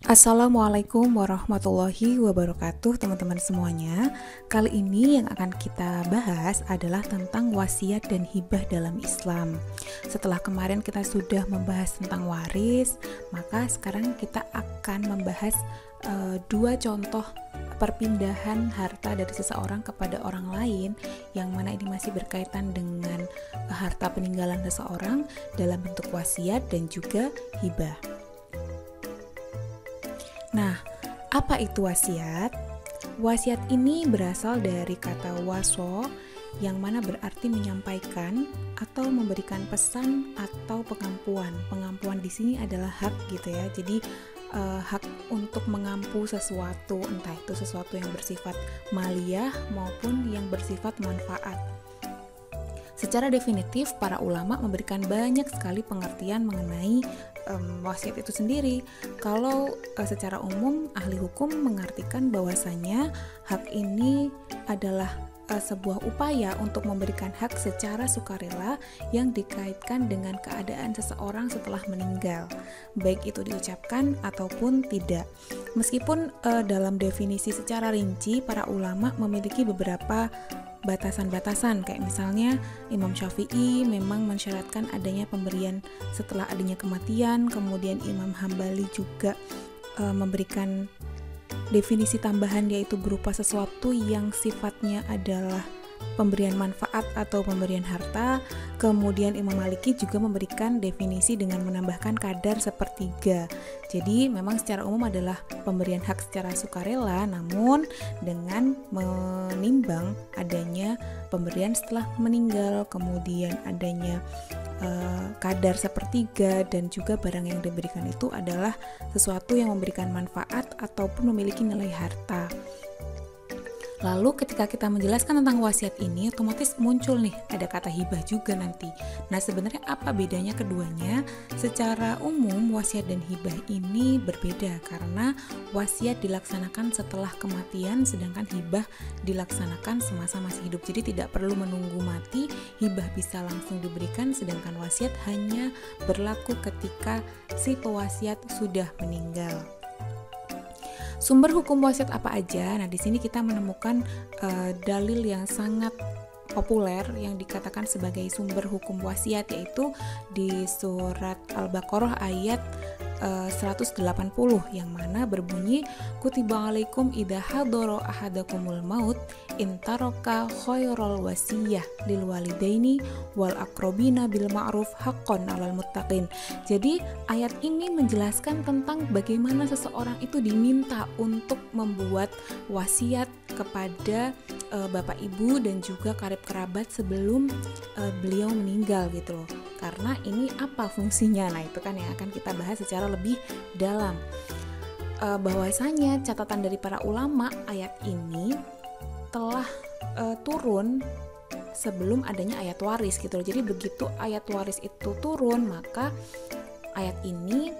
Assalamualaikum warahmatullahi wabarakatuh teman-teman semuanya. Kali ini yang akan kita bahas adalah tentang wasiat dan hibah dalam Islam. Setelah kemarin kita sudah membahas tentang waris, maka sekarang kita akan membahas dua contoh perpindahan harta dari seseorang kepada orang lain, yang mana ini masih berkaitan dengan harta peninggalan seseorang dalam bentuk wasiat dan juga hibah. Nah, apa itu wasiat? Wasiat ini berasal dari kata waso, yang mana berarti menyampaikan atau memberikan pesan atau pengampuan. Pengampuan di sini adalah hak gitu ya. Jadi hak untuk mengampu sesuatu, entah itu sesuatu yang bersifat maliyah maupun yang bersifat manfaat. Secara definitif, para ulama memberikan banyak sekali pengertian mengenai wasiat itu sendiri. Kalau secara umum, ahli hukum mengartikan bahwasanya hak ini adalah sebuah upaya untuk memberikan hak secara sukarela yang dikaitkan dengan keadaan seseorang setelah meninggal, baik itu diucapkan ataupun tidak. Meskipun dalam definisi secara rinci, para ulama memiliki beberapa batasan-batasan, kayak misalnya Imam Syafi'i memang mensyaratkan adanya pemberian setelah adanya kematian, kemudian Imam Hambali juga memberikan definisi tambahan, yaitu berupa sesuatu yang sifatnya adalah pemberian manfaat atau pemberian harta. Kemudian Imam Maliki juga memberikan definisi dengan menambahkan kadar sepertiga. Jadi memang secara umum adalah pemberian hak secara sukarela, namun dengan menimbang adanya pemberian setelah meninggal, kemudian adanya kadar sepertiga, dan juga barang yang diberikan itu adalah sesuatu yang memberikan manfaat ataupun memiliki nilai harta. Lalu ketika kita menjelaskan tentang wasiat ini, otomatis muncul nih ada kata hibah juga nanti. Nah, sebenarnya apa bedanya keduanya? Secara umum wasiat dan hibah ini berbeda karena wasiat dilaksanakan setelah kematian, sedangkan hibah dilaksanakan semasa masih hidup. Jadi tidak perlu menunggu mati, hibah bisa langsung diberikan, sedangkan wasiat hanya berlaku ketika si pewasiat sudah meninggal. Sumber hukum wasiat apa aja? Nah, di sini kita menemukan dalil yang sangat populer yang dikatakan sebagai sumber hukum wasiat, yaitu di surat Al-Baqarah ayat 180, yang mana berbunyi kutiba alaikum idza hadara ahadakumul maut in taraka khairal wasiyah lil walidaini wal aqrabina bil ma'ruf haqqan 'alal muttaqin. Jadi ayat ini menjelaskan tentang bagaimana seseorang itu diminta untuk membuat wasiat kepada bapak ibu dan juga karib kerabat sebelum beliau meninggal gitu loh. Karena ini apa fungsinya? Nah, itu kan yang akan kita bahas secara lebih dalam. Bahwasanya catatan dari para ulama, ayat ini telah turun sebelum adanya ayat waris gitu loh. Jadi begitu ayat waris itu turun, maka ayat ini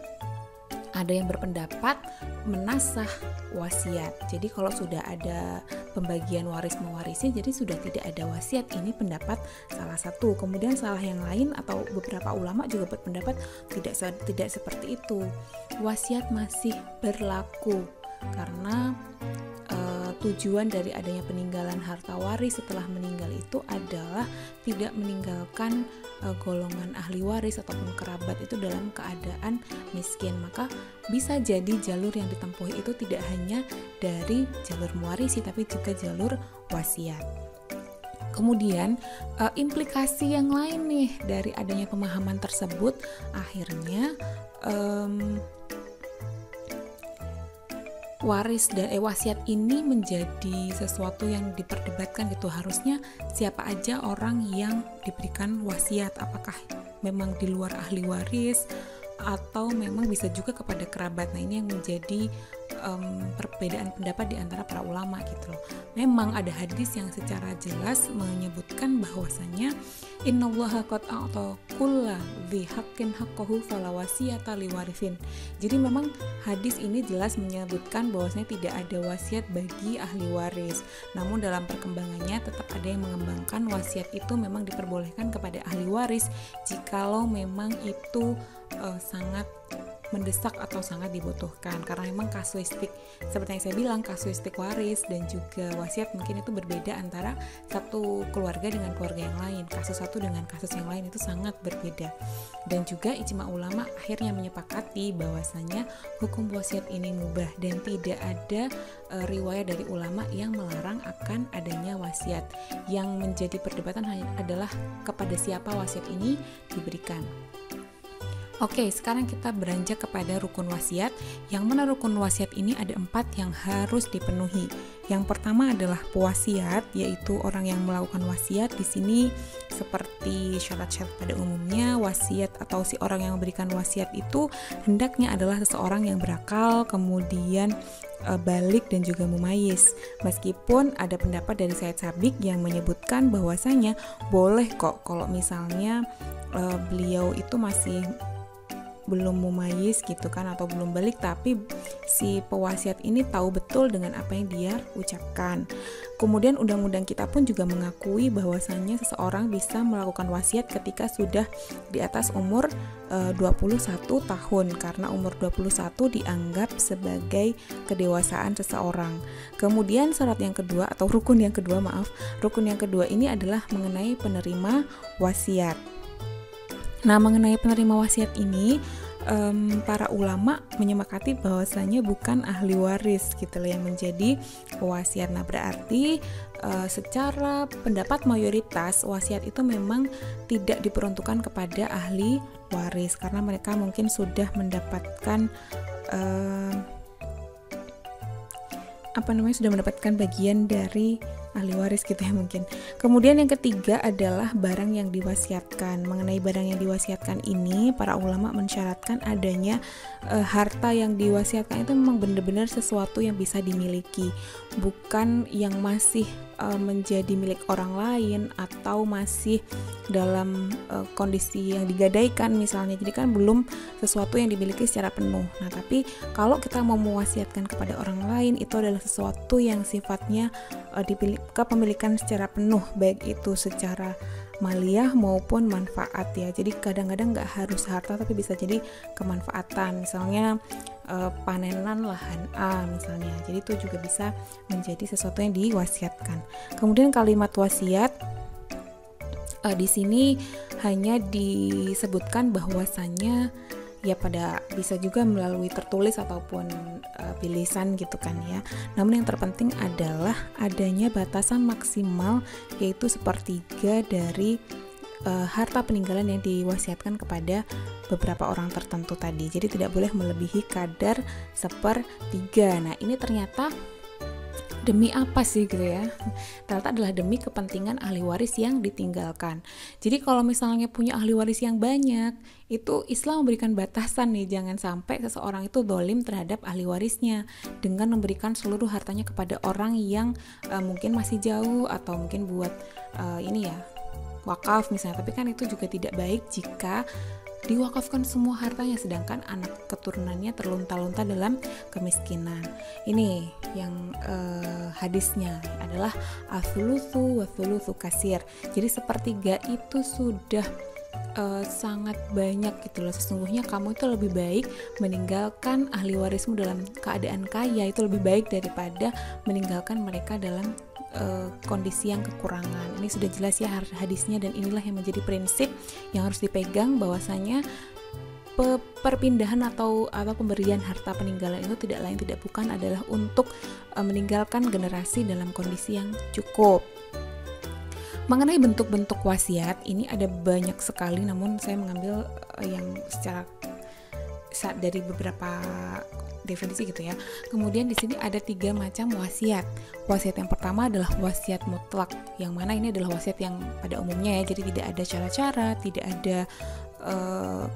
ada yang berpendapat menasah wasiat. Jadi kalau sudah ada pembagian waris mewarisi, jadi sudah tidak ada wasiat. Ini pendapat salah satu. Kemudian salah yang lain atau beberapa ulama juga berpendapat tidak seperti itu. Wasiat masih berlaku karena tujuan dari adanya peninggalan harta waris setelah meninggal itu adalah tidak meninggalkan golongan ahli waris ataupun kerabat itu dalam keadaan miskin. Maka bisa jadi jalur yang ditempuhi itu tidak hanya dari jalur mewarisi tapi juga jalur wasiat. Kemudian implikasi yang lain nih dari adanya pemahaman tersebut, akhirnya waris dan wasiat ini menjadi sesuatu yang diperdebatkan gitu. Harusnya siapa aja orang yang diberikan wasiat, apakah memang di luar ahli waris atau memang bisa juga kepada kerabat. Nah, ini yang menjadi perbedaan pendapat di antara para ulama gitu loh. Memang ada hadis yang secara jelas menyebutkan bahwasanya innallaha qad a'ta kulla dzi haqqin haqqahu fala wasiyata liwarithin. Jadi memang hadis ini jelas menyebutkan bahwasanya tidak ada wasiat bagi ahli waris. Namun dalam perkembangannya tetap ada yang mengembangkan wasiat itu memang diperbolehkan kepada ahli waris jikalau memang itu sangat mendesak atau sangat dibutuhkan, karena memang kasuistik seperti yang saya bilang, kasuistik waris dan juga wasiat mungkin itu berbeda antara satu keluarga dengan keluarga yang lain, kasus satu dengan kasus yang lain itu sangat berbeda. Dan juga ijma ulama akhirnya menyepakati bahwasanya hukum wasiat ini mubah dan tidak ada riwayat dari ulama yang melarang akan adanya wasiat. Yang menjadi perdebatan adalah kepada siapa wasiat ini diberikan. Oke, sekarang kita beranjak kepada rukun wasiat, yang mana rukun wasiat ini ada 4 yang harus dipenuhi. Yang pertama adalah pewasiat, yaitu orang yang melakukan wasiat. Di sini seperti syarat-syarat pada umumnya, wasiat atau si orang yang memberikan wasiat itu hendaknya adalah seseorang yang berakal, kemudian balik dan juga mumayyiz. Meskipun ada pendapat dari Said Sabiq yang menyebutkan bahwasanya boleh kok kalau misalnya beliau itu masih belum mumayyiz gitu kan, atau belum balik, tapi si pewasiat ini tahu betul dengan apa yang dia ucapkan. Kemudian undang-undang kita pun juga mengakui bahwasannya seseorang bisa melakukan wasiat ketika sudah di atas umur 21 tahun, karena umur 21 dianggap sebagai kedewasaan seseorang. Kemudian syarat yang kedua atau rukun yang kedua ini adalah mengenai penerima wasiat. Nah, mengenai penerima wasiat ini, para ulama menyepakati bahwasanya bukan ahli waris gitu loh yang menjadi pewasiat. Nah, berarti secara pendapat mayoritas wasiat itu memang tidak diperuntukkan kepada ahli waris, karena mereka mungkin sudah mendapatkan sudah mendapatkan bagian dari ahli waris gitu ya mungkin. Kemudian yang ketiga adalah barang yang diwasiatkan. Mengenai barang yang diwasiatkan ini, para ulama mensyaratkan adanya harta yang diwasiatkan itu memang benar-benar sesuatu yang bisa dimiliki, bukan yang masih menjadi milik orang lain atau masih dalam kondisi yang digadaikan misalnya. Jadi kan belum sesuatu yang dimiliki secara penuh. Nah, tapi kalau kita mau mewasiatkan kepada orang lain, itu adalah sesuatu yang sifatnya kepemilikan secara penuh, baik itu secara maliyah maupun manfaat ya. Jadi kadang-kadang nggak harus harta, tapi bisa jadi kemanfaatan, misalnya panenan lahan A misalnya. Jadi itu juga bisa menjadi sesuatu yang diwasiatkan. Kemudian kalimat wasiat di sini hanya disebutkan bahwasannya ya pada bisa juga melalui tertulis ataupun bilisan gitu kan ya. Namun yang terpenting adalah adanya batasan maksimal, yaitu 1/3 dari harta peninggalan yang diwasiatkan kepada beberapa orang tertentu tadi. Jadi tidak boleh melebihi kadar 1/3. Nah, ini ternyata demi apa sih gitu ya? Ternyata adalah demi kepentingan ahli waris yang ditinggalkan. Jadi kalau misalnya punya ahli waris yang banyak, itu Islam memberikan batasan nih, jangan sampai seseorang itu dolim terhadap ahli warisnya dengan memberikan seluruh hartanya kepada orang yang mungkin masih jauh atau mungkin buat wakaf misalnya. Tapi kan itu juga tidak baik jika diwakafkan semua hartanya sedangkan anak keturunannya terlunta-lunta dalam kemiskinan. Ini yang hadisnya adalah athuluthu wa thuluthu kasir. Jadi 1/3 itu sudah sangat banyak gitu loh. Sesungguhnya kamu itu lebih baik meninggalkan ahli warismu dalam keadaan kaya, itu lebih baik daripada meninggalkan mereka dalam kondisi yang kekurangan. Ini sudah jelas ya hadisnya, dan inilah yang menjadi prinsip yang harus dipegang, bahwasanya perpindahan atau pemberian harta peninggalan itu tidak lain tidak bukan adalah untuk meninggalkan generasi dalam kondisi yang cukup. Mengenai bentuk-bentuk wasiat ini ada banyak sekali, namun saya mengambil yang secara dari beberapa definisi gitu ya. Kemudian di sini ada 3 macam wasiat. Wasiat yang pertama adalah wasiat mutlak, yang mana ini adalah wasiat yang pada umumnya ya, jadi tidak ada cara-cara, tidak ada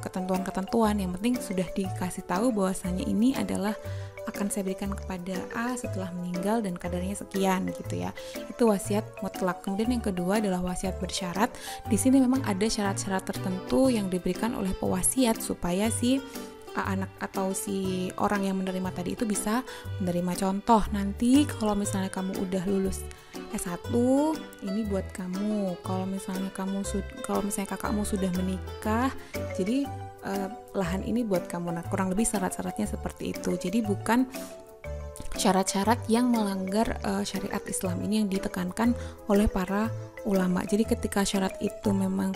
ketentuan-ketentuan. Yang penting sudah dikasih tahu bahwasanya ini adalah akan saya berikan kepada A setelah meninggal dan kadarnya sekian gitu ya. Itu wasiat mutlak. Kemudian yang kedua adalah wasiat bersyarat. Di sini memang ada syarat-syarat tertentu yang diberikan oleh pewasiat supaya si anak atau si orang yang menerima tadi itu bisa menerima. Contoh, nanti kalau misalnya kamu udah lulus S1, ini buat kamu. Kalau misalnya kakakmu sudah menikah, jadi lahan ini buat kamu. Nah, kurang lebih syarat-syaratnya seperti itu. Jadi bukan syarat-syarat yang melanggar syariat Islam ini yang ditekankan oleh para ulama. Jadi ketika syarat itu memang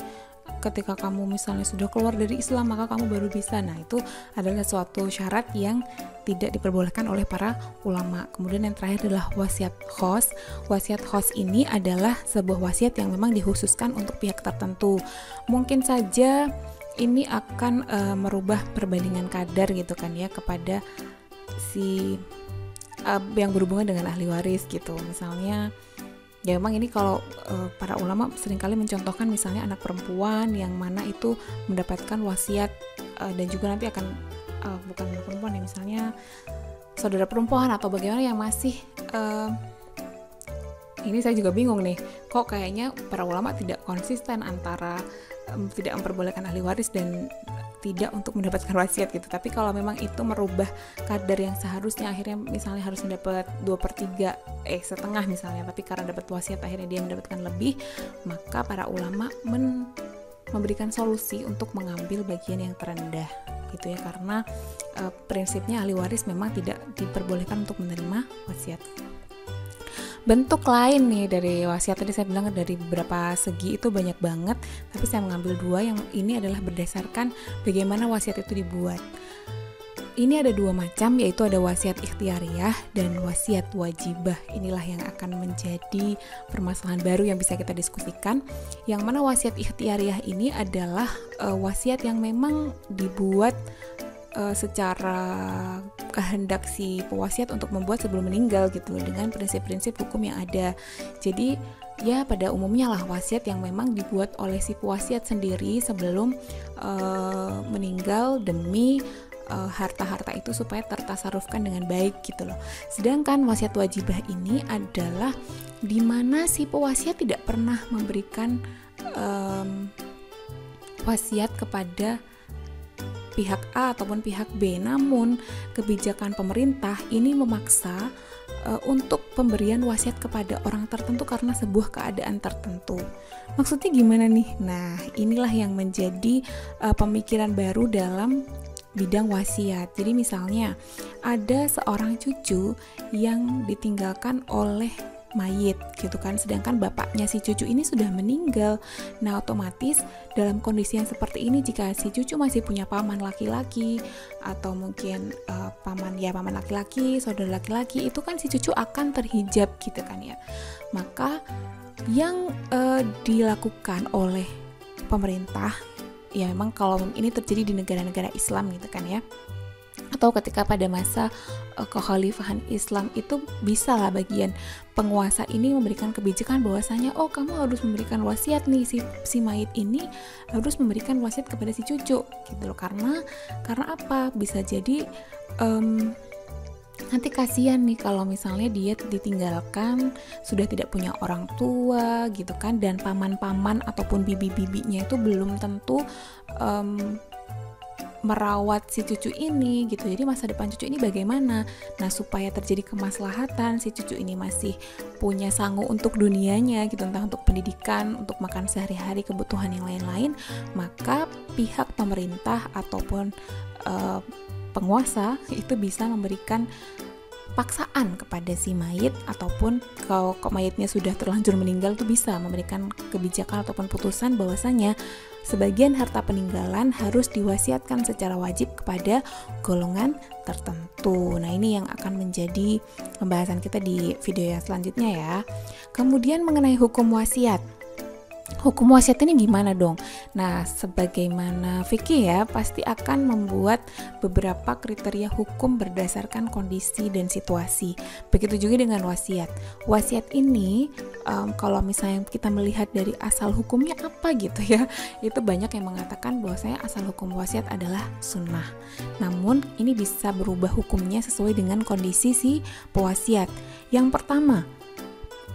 ketika kamu misalnya sudah keluar dari Islam maka kamu baru bisa. Nah, itu adalah suatu syarat yang tidak diperbolehkan oleh para ulama. Kemudian yang terakhir adalah wasiat khos. Wasiat khos ini adalah sebuah wasiat yang memang dikhususkan untuk pihak tertentu. Mungkin saja ini akan merubah perbandingan kadar gitu kan ya kepada si yang berhubungan dengan ahli waris gitu. Misalnya ya memang ini kalau para ulama seringkali mencontohkan misalnya anak perempuan yang mana itu mendapatkan wasiat dan juga nanti akan bukan anak perempuan ya, misalnya saudara perempuan atau bagaimana yang masih ini saya juga bingung nih, kok kayaknya para ulama tidak konsisten antara tidak memperbolehkan ahli waris dan tidak untuk mendapatkan wasiat gitu. Tapi kalau memang itu merubah kadar yang seharusnya akhirnya misalnya harus mendapat 2/3 setengah misalnya, tapi karena dapat wasiat akhirnya dia mendapatkan lebih, maka para ulama memberikan solusi untuk mengambil bagian yang terendah gitu ya, karena prinsipnya ahli waris memang tidak diperbolehkan untuk menerima wasiat. Bentuk lain nih dari wasiat, tadi saya bilang dari beberapa segi itu banyak banget, tapi saya mengambil 2 yang ini adalah berdasarkan bagaimana wasiat itu dibuat. Ini ada 2 macam, yaitu ada wasiat ikhtiariyah dan wasiat wajibah. Inilah yang akan menjadi permasalahan baru yang bisa kita diskusikan. Yang mana wasiat ikhtiariyah ini adalah wasiat yang memang dibuat secara kehendak si pewasiat untuk membuat sebelum meninggal gitu, dengan prinsip-prinsip hukum yang ada. Jadi ya pada umumnya lah wasiat yang memang dibuat oleh si pewasiat sendiri sebelum meninggal demi harta-harta itu supaya tertasarufkan dengan baik gitu loh. Sedangkan wasiat wajibah ini adalah dimana si pewasiat tidak pernah memberikan wasiat kepada pihak A ataupun pihak B, namun kebijakan pemerintah ini memaksa untuk pemberian wasiat kepada orang tertentu karena sebuah keadaan tertentu. Maksudnya gimana nih? Nah, inilah yang menjadi pemikiran baru dalam bidang wasiat. Jadi misalnya ada seorang cucu yang ditinggalkan oleh mayit gitu kan, sedangkan bapaknya si cucu ini sudah meninggal. Nah, otomatis dalam kondisi yang seperti ini, jika si cucu masih punya paman laki-laki atau mungkin paman laki-laki, saudara laki-laki, itu kan si cucu akan terhijab gitu kan ya. Maka yang dilakukan oleh pemerintah, ya memang kalau ini terjadi di negara-negara Islam gitu kan ya, atau ketika pada masa kekhalifahan Islam itu bisa lah bagian penguasa ini memberikan kebijakan bahwasanya oh kamu harus memberikan wasiat nih, si mayit ini harus memberikan wasiat kepada si cucu gitu loh, karena apa, bisa jadi nanti kasihan nih kalau misalnya dia ditinggalkan sudah tidak punya orang tua gitu kan, dan paman-paman ataupun bibi-bibinya itu belum tentu merawat si cucu ini gitu. Jadi masa depan cucu ini bagaimana? Nah, supaya terjadi kemaslahatan, si cucu ini masih punya sangu untuk dunianya gitu, entah untuk pendidikan, untuk makan sehari-hari, kebutuhan yang lain-lain, maka pihak pemerintah ataupun penguasa itu bisa memberikan paksaan kepada si mayit, ataupun kalau mayitnya sudah terlanjur meninggal itu bisa memberikan kebijakan ataupun putusan bahwasanya sebagian harta peninggalan harus diwasiatkan secara wajib kepada golongan tertentu. Nah, ini yang akan menjadi pembahasan kita di video yang selanjutnya ya. Kemudian mengenai hukum wasiat. Hukum wasiat ini gimana dong? Nah, sebagaimana fikih ya, pasti akan membuat beberapa kriteria hukum berdasarkan kondisi dan situasi. Begitu juga dengan wasiat. Wasiat ini, kalau misalnya kita melihat dari asal hukumnya apa gitu ya, itu banyak yang mengatakan bahwasanya asal hukum wasiat adalah sunnah. Namun, ini bisa berubah hukumnya sesuai dengan kondisi si pewasiat. Yang pertama,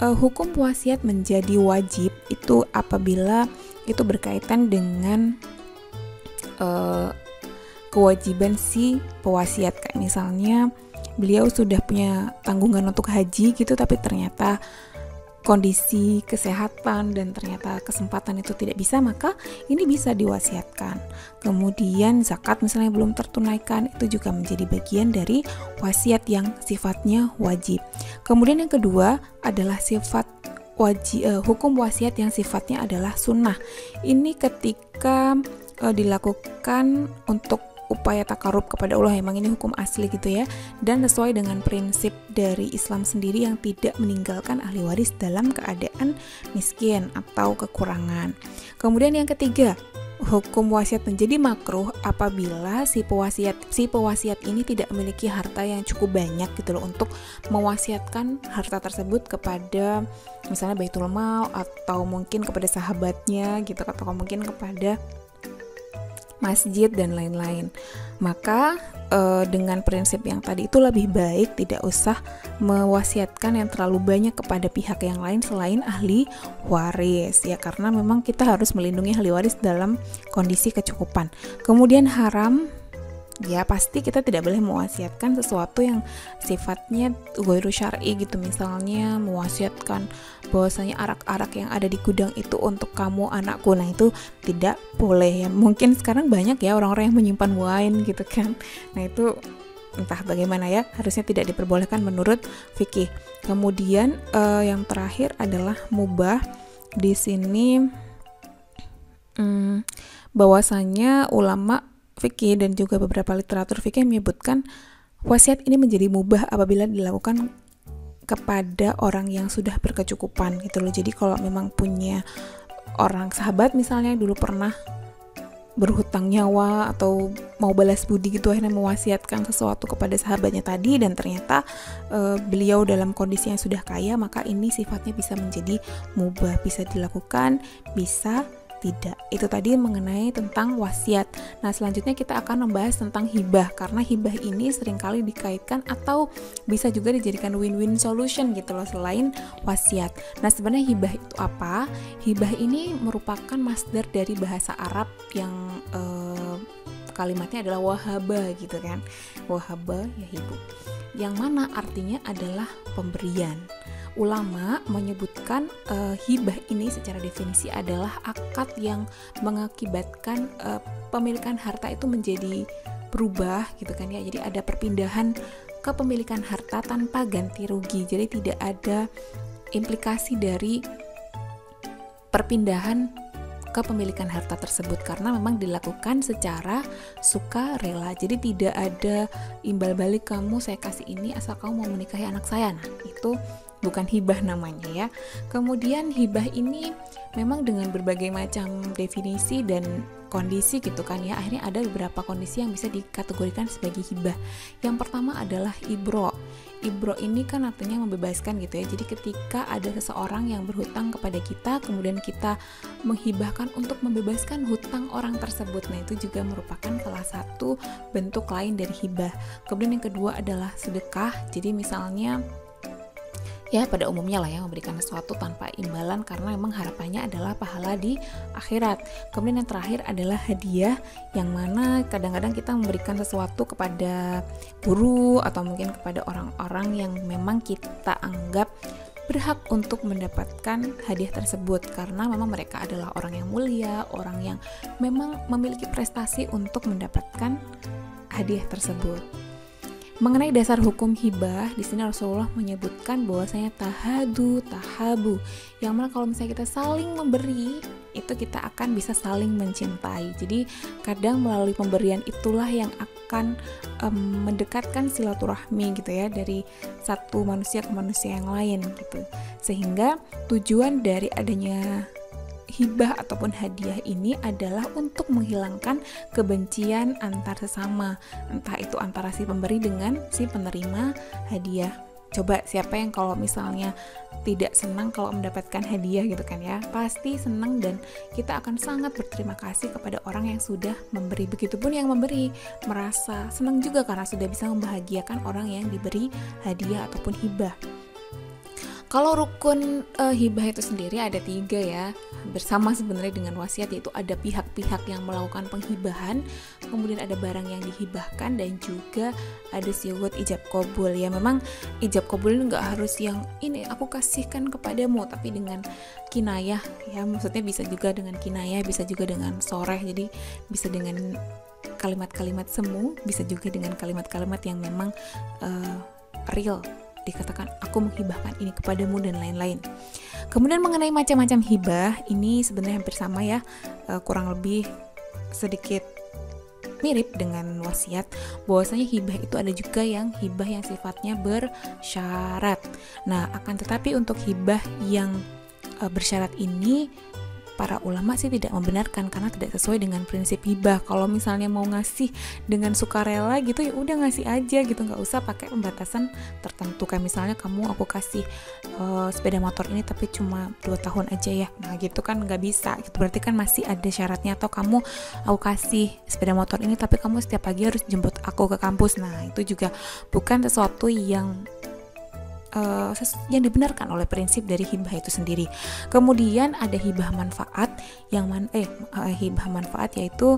hukum wasiat menjadi wajib itu apabila itu berkaitan dengan kewajiban si pewasiat. Kayak misalnya beliau sudah punya tanggungan untuk haji gitu, tapi ternyata kondisi kesehatan dan ternyata kesempatan itu tidak bisa, maka ini bisa diwasiatkan. Kemudian zakat misalnya belum tertunaikan, itu juga menjadi bagian dari wasiat yang sifatnya wajib. Kemudian yang kedua adalah sifat hukum wasiat yang sifatnya adalah sunnah. Ini ketika dilakukan untuk upaya takarub kepada Allah, emang ini hukum asli gitu ya, dan sesuai dengan prinsip dari Islam sendiri yang tidak meninggalkan ahli waris dalam keadaan miskin atau kekurangan. Kemudian yang ketiga, hukum wasiat menjadi makruh apabila si pewasiat ini tidak memiliki harta yang cukup banyak gitu loh untuk mewasiatkan harta tersebut kepada misalnya baitul mal atau mungkin kepada sahabatnya gitu, atau mungkin kepada masjid dan lain-lain. Maka dengan prinsip yang tadi itu lebih baik tidak usah mewasiatkan yang terlalu banyak kepada pihak yang lain selain ahli waris ya, karena memang kita harus melindungi ahli waris dalam kondisi kecukupan. Kemudian haram, ya pasti kita tidak boleh mewasiatkan sesuatu yang sifatnya ghairu syar'i gitu, misalnya mewasiatkan bahwasanya arak-arak yang ada di gudang itu untuk kamu anakku, nah itu tidak boleh ya. Mungkin sekarang banyak ya orang-orang yang menyimpan wine gitu kan, nah itu entah bagaimana ya, harusnya tidak diperbolehkan menurut fikih. Kemudian yang terakhir adalah mubah. Di sini bahwasanya ulama fikih dan juga beberapa literatur fikih menyebutkan wasiat ini menjadi mubah apabila dilakukan kepada orang yang sudah berkecukupan gitu loh. Jadi kalau memang punya orang sahabat misalnya dulu pernah berhutang nyawa atau mau balas budi gitu, akhirnya mewasiatkan sesuatu kepada sahabatnya tadi dan ternyata beliau dalam kondisi yang sudah kaya, maka ini sifatnya bisa menjadi mubah, bisa dilakukan, bisa tidak. Itu tadi mengenai tentang wasiat. Nah, selanjutnya kita akan membahas tentang hibah, karena hibah ini seringkali dikaitkan atau bisa juga dijadikan win-win solution gitu loh selain wasiat. Nah, sebenarnya hibah itu apa? Hibah ini merupakan masdar dari bahasa Arab yang kalimatnya adalah wahaba gitu kan. Wahaba ya hibu. Yang mana artinya adalah pemberian. Ulama menyebutkan hibah ini secara definisi adalah akad yang mengakibatkan pemilikan harta itu menjadi berubah gitu kan ya. Jadi ada perpindahan kepemilikan harta tanpa ganti rugi. Jadi tidak ada implikasi dari perpindahan kepemilikan harta tersebut karena memang dilakukan secara sukarela. Jadi tidak ada imbal balik, kamu saya kasih ini asal kamu mau menikahi anak saya. Nah, itu bukan hibah namanya ya. Kemudian hibah ini memang dengan berbagai macam definisi dan kondisi gitu kan ya. Akhirnya ada beberapa kondisi yang bisa dikategorikan sebagai hibah. Yang pertama adalah ibro. Ibro ini kan artinya membebaskan gitu ya. Jadi ketika ada seseorang yang berhutang kepada kita, kemudian kita menghibahkan untuk membebaskan hutang orang tersebut. Nah, itu juga merupakan salah satu bentuk lain dari hibah. Kemudian yang kedua adalah sedekah. Jadi misalnya ya pada umumnya lah ya, memberikan sesuatu tanpa imbalan karena memang harapannya adalah pahala di akhirat. Kemudian yang terakhir adalah hadiah, yang mana kadang-kadang kita memberikan sesuatu kepada guru atau mungkin kepada orang-orang yang memang kita anggap berhak untuk mendapatkan hadiah tersebut karena memang mereka adalah orang yang mulia, orang yang memang memiliki prestasi untuk mendapatkan hadiah tersebut. Mengenai dasar hukum hibah, di sini Rasulullah menyebutkan bahwasanya tahabu, yang mana kalau misalnya kita saling memberi, itu kita akan bisa saling mencintai. Jadi kadang melalui pemberian itulah yang akan mendekatkan silaturahmi gitu ya, dari satu manusia ke manusia yang lain gitu. Sehingga tujuan dari adanya hibah ataupun hadiah ini adalah untuk menghilangkan kebencian antar sesama, entah itu antara si pemberi dengan si penerima hadiah. Coba siapa yang kalau misalnya tidak senang kalau mendapatkan hadiah gitu kan ya, pasti senang dan kita akan sangat berterima kasih kepada orang yang sudah memberi. Begitupun yang memberi merasa senang juga karena sudah bisa membahagiakan orang yang diberi hadiah ataupun hibah. Kalau rukun hibah itu sendiri ada 3 ya, bersama sebenarnya dengan wasiat, yaitu ada pihak-pihak yang melakukan penghibahan, kemudian ada barang yang dihibahkan, dan juga ada siwut ijab qabul. Ya memang ijab qabul ini nggak harus yang ini aku kasihkan kepadamu, tapi dengan kinayah ya, maksudnya bisa juga dengan kinayah, bisa juga dengan soreh, jadi bisa dengan kalimat-kalimat semu, bisa juga dengan kalimat-kalimat yang memang real, dikatakan aku menghibahkan ini kepadamu dan lain-lain. Kemudian mengenai macam-macam hibah, ini sebenarnya hampir sama ya, kurang lebih sedikit mirip dengan wasiat, bahwasanya hibah itu ada juga yang hibah yang sifatnya bersyarat. Nah, akan tetapi untuk hibah yang bersyarat ini para ulama sih tidak membenarkan karena tidak sesuai dengan prinsip hibah. Kalau misalnya mau ngasih dengan sukarela gitu, ya udah ngasih aja gitu, nggak usah pakai pembatasan tertentu. Kayak misalnya aku kasih sepeda motor ini tapi cuma 2 tahun aja ya, nah gitu kan nggak bisa gitu, berarti kan masih ada syaratnya. Atau aku kasih sepeda motor ini tapi kamu setiap pagi harus jemput aku ke kampus, nah itu juga bukan sesuatu yang dibenarkan oleh prinsip dari hibah itu sendiri. Kemudian ada hibah manfaat hibah manfaat, yaitu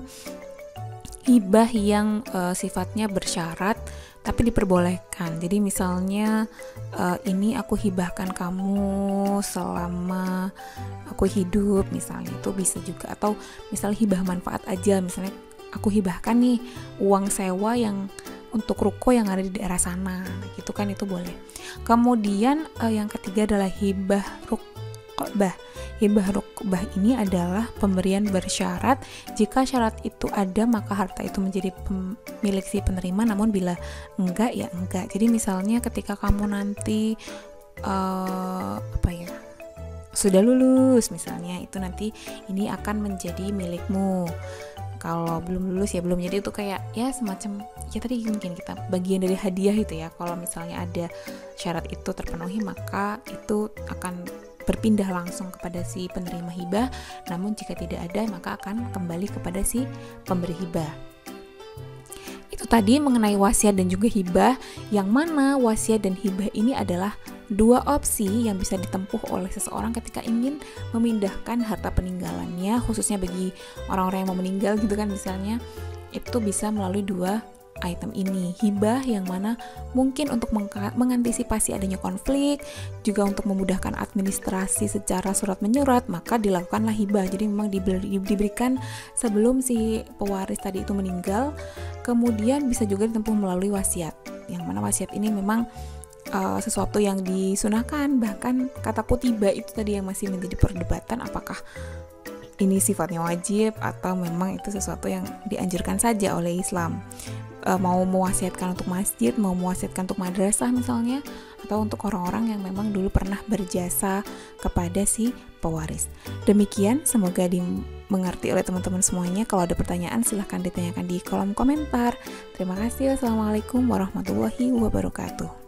hibah yang sifatnya bersyarat tapi diperbolehkan. Jadi misalnya ini aku hibahkan kamu selama aku hidup, misalnya, itu bisa juga. Atau misalnya hibah manfaat aja, misalnya aku hibahkan nih uang sewa yang untuk ruko yang ada di daerah sana, gitu kan, itu boleh. Kemudian yang ketiga adalah hibah rukbah. Hibah rukbah ini adalah pemberian bersyarat. Jika syarat itu ada, maka harta itu menjadi milik si penerima, namun bila enggak ya enggak. Jadi misalnya ketika kamu nanti sudah lulus misalnya, itu nanti ini akan menjadi milikmu. Kalau belum lulus ya belum, jadi itu kayak ya semacam ya tadi mungkin kita bagian dari hadiah itu ya. Kalau misalnya ada syarat itu terpenuhi, maka itu akan berpindah langsung kepada si penerima hibah. Namun jika tidak ada, maka akan kembali kepada si pemberi hibah. Itu tadi mengenai wasiat dan juga hibah, yang mana wasiat dan hibah ini adalah 2 opsi yang bisa ditempuh oleh seseorang ketika ingin memindahkan harta peninggalannya, khususnya bagi orang-orang yang mau meninggal gitu kan, misalnya, itu bisa melalui 2 item ini. Hibah yang mana mungkin untuk mengantisipasi adanya konflik, juga untuk memudahkan administrasi secara surat menyurat, maka dilakukanlah hibah. Jadi memang diberikan sebelum si pewaris tadi itu meninggal. Kemudian bisa juga ditempuh melalui wasiat, yang mana wasiat ini memang sesuatu yang disunahkan. Bahkan kata kutiba itu tadi yang masih menjadi perdebatan, apakah ini sifatnya wajib atau memang itu sesuatu yang dianjurkan saja oleh Islam. Mau mewasiatkan untuk masjid, mau mewasiatkan untuk madrasah misalnya, atau untuk orang-orang yang memang dulu pernah berjasa kepada si pewaris. Demikian, semoga dimengerti oleh teman-teman semuanya. Kalau ada pertanyaan silahkan ditanyakan di kolom komentar. Terima kasih. Wassalamualaikum warahmatullahi wabarakatuh.